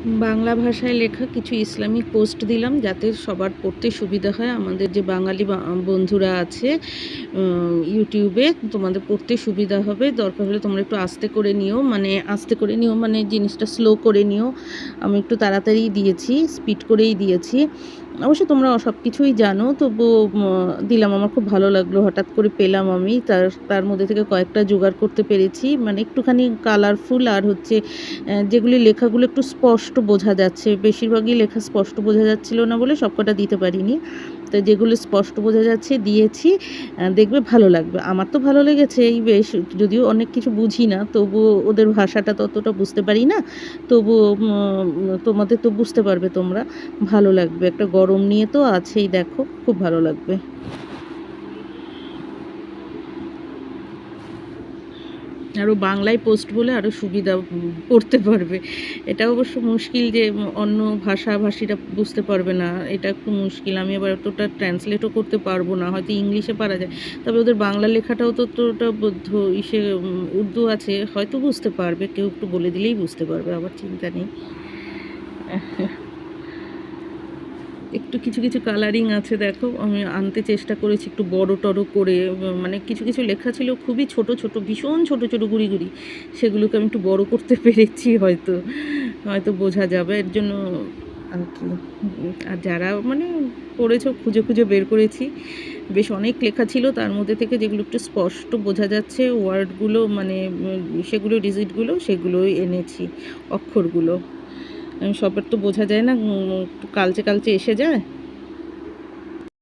বাংলা ভাষায় লেখা কিছু ইসলামিক পোস্ট দিলাম যাতে সবার পড়তে সুবিধা হয়। আমাদের যে বাঙালি বন্ধুরা আছে ইউটিউবে, তোমাদের পড়তে সুবিধা হবে। দরকার হলে তোমরা একটু আস্তে করে নিও মানে জিনিসটা স্লো করে নিও। আমি একটু তাড়াতাড়ি দিয়েছি, স্পিড করেই দিয়েছি। অবশ্য তোমরা সব কিছুই জানো, তবুও দিলাম। আমার খুব ভালো লাগলো, হঠাৎ করে পেলাম আমি। তার মধ্যে থেকে কয়েকটা জোগাড় করতে পেরেছি, মানে একটুখানি কালারফুল আর হচ্ছে যেগুলি লেখাগুলো একটু স্পষ্ট বোঝা যাচ্ছে। বেশিরভাগই লেখা স্পষ্ট বোঝা যাচ্ছিল না বলে সবকটা দিতে পারিনি। তো যেগুলো স্পষ্ট বোঝা যাচ্ছে দিয়েছি। দেখবে ভালো লাগবে। আমার তো ভালো লেগেছে এই বেশ, যদিও অনেক কিছু বুঝি না, তবুও ওদের ভাষাটা ততটা বুঝতে পারি না। তবুও তোমাদের তো বুঝতে পারবে তোমরা, ভালো লাগবে। একটা গরম নিয়ে তো আছেই, দেখো খুব ভালো লাগবে। আরও বাংলায় পোস্ট বলে আরও সুবিধা, পড়তে পারবে। এটা অবশ্য মুশকিল যে অন্য ভাষাভাষীরা বুঝতে পারবে না, এটা একটু মুশকিল। আমি আবার অতটা ট্রান্সলেটও করতে পারবো না, হয়তো ইংলিশে পারা যায়, তবে ওদের বাংলা লেখাটাও তো অতটা উর্দু আছে, হয়তো বুঝতে পারবে, কেউ একটু বলে দিলেই বুঝতে পারবে, আবার চিন্তা নেই। একটু কিছু কিছু কালারিং আছে, দেখো আমি আনতে চেষ্টা করেছি একটু বড় টড়ো করে। মানে কিছু কিছু লেখা ছিল খুবই ছোট ছোট, ভীষণ ছোট ছোট গুড়ি গুড়ি, সেগুলোকে আমি একটু বড় করতে পেরেছি, হয়তো হয়তো বোঝা যাবে এর জন্য আর কি। আর যারা মানে পড়েছ, খুঁজে খুঁজে বের করেছি। বেশ অনেক লেখা ছিল, তার মধ্যে থেকে যেগুলো একটু স্পষ্ট বোঝা যাচ্ছে ওয়ার্ডগুলো, মানে সেগুলো ডিজিটগুলো, সেগুলোই এনেছি, অক্ষরগুলো। সবার তো বোঝা যায় না, একটু কালচে কালচে এসে যায়।